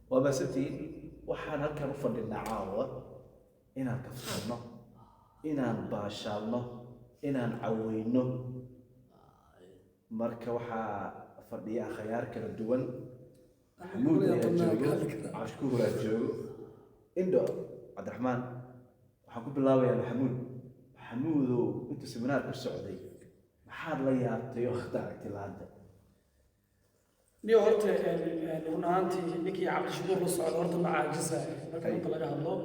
ومسنتين waxaan halkan u fadhinaa caawa inaan kafsano inaan baashaalno inaan caweyno marka waxaa fadhiya akhyaar kala duwan محمود عشكور جوجو إندو عبد الرحمن وحكون بالله يا محمود أنت سمنار بالسعودية محار لي يا اختارك تلعب نيو هرت هنا أنت نكي عبد الشكور الصعود هرت مع الجزائر لكن أنت لقاها الله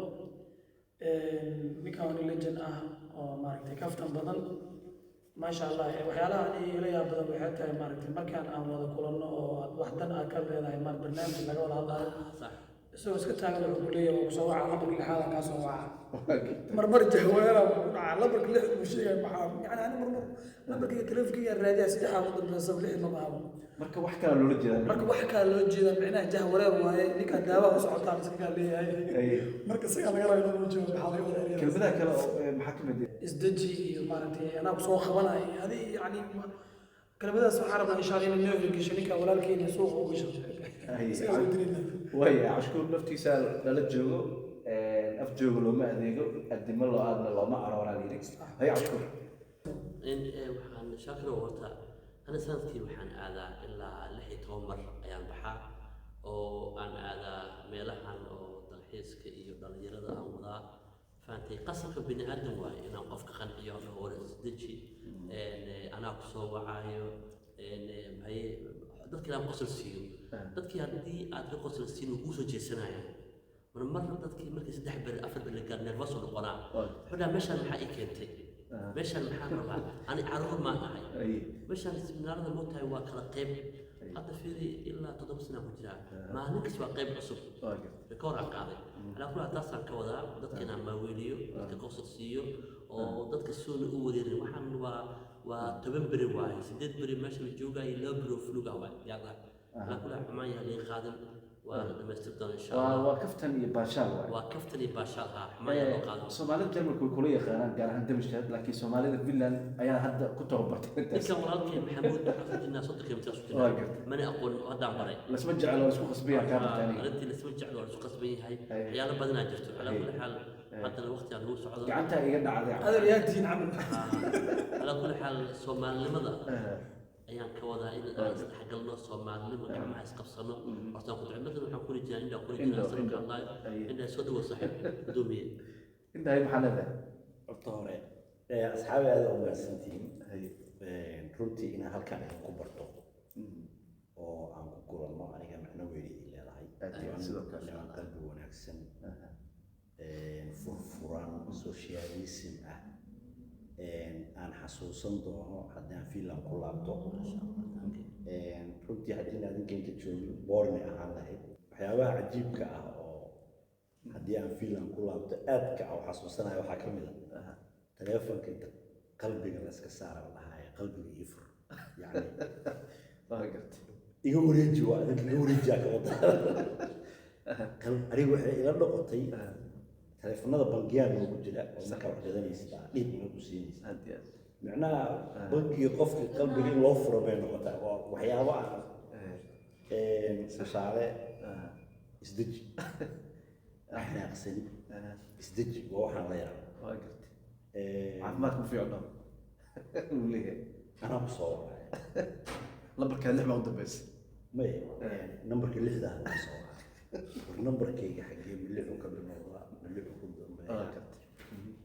نكون لجنة ماركتي كفتن بدن ما شاء الله وحيالها أني إليها بدن وحياتها ماركتي ما كان أموال كلنا وحدنا أكل هذا مار برنامج اللي قبل هذا صح سو سكت هذا الكلية وسواء على لبرك لحالة كسواء مرمر جهويرة على لبرك لح وشيء معهم يعني أنا مرمر لبرك كلف كي الرادية سلاح وضد النسب لح ما معهم مركب وحكى له لجينا مركب وحكى له لجينا معناه جهويرة وهاي اللي كان دعوة وسعود على سكان لي هاي مركب سكان غير إنه موجود بحاله كل بدأ كلا محكمة دي إزدجي مارتي أنا بصوخ بنا هذه يعني كلمة سحارة من إشارة من نوع الكشريكة ولا الكين يسوق ويشرب وهي عشكور نفتي سال للجوجو أفجوجو لو ما أديجو قدم الله أدنى الله ما أرى ولا ليك هي عشكور إن وحن شاكر ورتا أنا سنتي وحن هذا إلا لحي تومر أيام بحا أو أن هذا ميلحن أو تلحيس كي دليل هذا أمضاء فأنتي قصك بني آدم واي أنا قفك خنقيا هو الزدجي إن أنا قصوا وعايو إن هي dadka aan qosol siiyo dadkii hadii aad ka qosol siin ugu soo jeesanayaan mar dadkii markii 3 bar 4 bar la gaar nervous oo noqonaa xubna meeshan waxa ay keentay meeshan maxaa rabaa ani caruur ma ahay meeshan seminaarada mootahay waa kala qayb hadda fiiri ilaa 7 sano ku jira maalin kasta waa qayb cusub rekoor aan qaaday ala kula taasaan ka wadaa dadkina ma weeliyo dadka qosol siiyo oo dadka soo u wareerin waxaan waa 10 bari waay 8 bari meesha la joogay loo biro fluga waay yaada ala kula xumaan yahay qaadan waa dhameystirtaan insha Allah waa kaftan iyo baashaal waa kaftan iyo baashaal xumaan yahay qaadan Soomaalida Jarmalku kula yaqaanaan gaar ahaan damashad laakiin Soomaalida Finland ayaa hadda ku tababartay ninka walaalkay Maxamuud xafidina sodon kilomitir isku jira mana aqoon hadaan baray lasma jecel oo isku qasbiya ka bartay arintii lasma jecel oo isku qasban yahay waxyaalo badan ayaa jirto ala kulli xaal hadda waqti aan ugu socdo gacanta iga dhacday هذا رياضيين عمل ala kulli xaal Soomaalinimada ayaan ka wadaa in aan isdhexgalno Soomaalinimo gacmaha isqabsano horta ku ducmada waxaan ku rijaa inda ku rijaa sababta Allah inda soo dhawo saaxiib doomiye inta ay maxalada horta hore asxaabi aad u mahadsantiin runtii in halkan ku barto oo aan ku gurano aniga macno weeri leedahay sidoo kale aan qalbi wanaagsan furfuran socialism aan xasuusan doono haddaan fiilan ku laabto runtii haddii aan geynta joogin boorni ahaan lahayd waxyaabaha cajiibka ah oo haddii aan fiilan ku laabto aadka ah xasuusanayo waxaa ka mid ah taleefanka inta qalbiga la iska saara lahaa qalbiga ii fur yani iga wareeji waa adinka iga wareejiyaa ka wada aniga waxay ila noqotay تلفونات بنكيان موجودة ومكان وحدة نيستا ليه بنقصين معناها بنكي قف القلب لين وفر بين وقتها وحياة واحد سشارة إزدج إحنا قصدي إزدج وواحد غير عفماتكم في عنا وليه أنا بصور لبر كان لحمة وضب بس ما نمبر كل ده أنا بصور نمبر كي حقي من اللي قبل الموضوع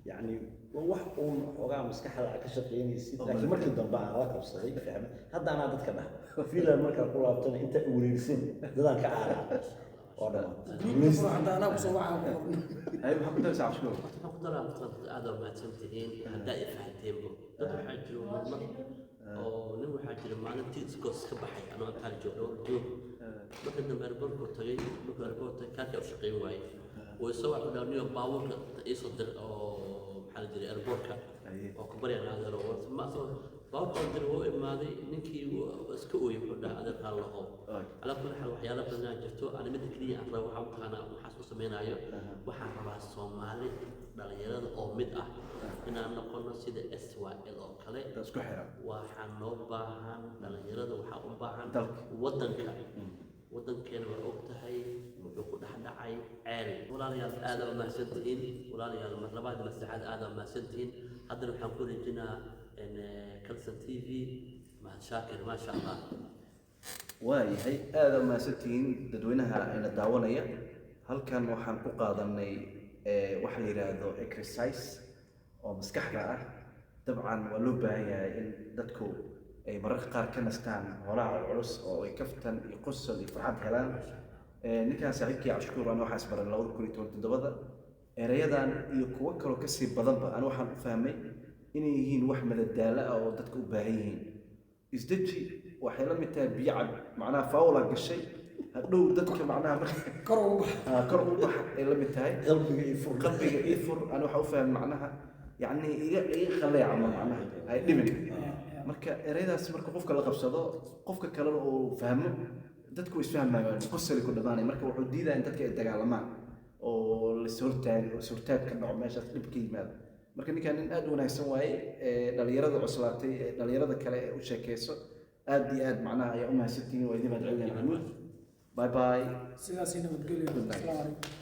يعني wax uu xogaa maskaxda ka shaqeynaysid laakiin markii dambe aan la qabsaday faham hadda ana dadka dhax fiilan marka ku laabtan inta wareegsan dadaan ka aara oo dhammaan hadda ana ku soo waxa ay waxa ku darsaa shukr waxa ku daraa aad ma santiin hadda ay fahanteen dad waxa jiro mar oo nin waxa jiro maalintii iskoos ka baxay ana kala joogo marka dambe barko tagay marka barko ka ka shaqeyn waayay ويسوى على نيو باور يصدر أو محل جري أربوركا أو كبري أنا هذا الوقت ما صار باور كندر هو إما ذي نكى واسكوي يقول هذا قال له على كل حال وحياة بدنا جفتو أنا مثل كذي أنا وحوم أنا وحاسس سمينا أيوه وحنا راس الصومالي دليل أو مدة إن أنا قلنا سيد أسوأ الأكلة وحنا باهن دليل وحنا باهن ودن كان وقتها walaalayaal aad u mahadsantihiin walaalayaal mar labaad iyo saddexaad aad u mahadsantihiin haddana waxaan ku rajinaa Kalson TV mahad shaakir ma sha Allah waayahay aad u mahadsantihiin dadweynaha ayna daawanaya halkan waxaan ku qaadanay waxa la yiraahdo exercise oo maskaxda ah dabcan waa loo baahan yahay in dadku ay mararka qaar ka nastaan holaha culus oo ay kaftan iyo qosol iyo farxad helaan ninkaan saaxiibkii Cabshukuur aan waxaas baran 2017 erayadan iyo kuwa kale ka sii badanba aan waxaan u fahmay inay yihiin wax madadaalo ah oo dadku u baahan yihiin isdaji waxay la mid tahay biyacab macnaha faawla gashay hadhow dadka macnaha kor u bax ay la mid tahay qalbiga ifur aan waxa u fahmay macnaha يعني إيه خليه عمل معناها هاي دمن مركا إريداس مركا قفك اللي قبصده قفك كلام وفهمه دتكو يسفهم ما قصة اللي كنا داني مركا وحدي ذا أنت كأنت على ما أو السورتات كنا عماشة تبكي ماذا مركا إني كان أدونا يسوي اللي يرد عصلاتي اللي يرد كلا وشكيسو أدي معناها يا أمها 60 ويدي ما تعلم محمود باي باي سياسي نبتقولي السلام عليكم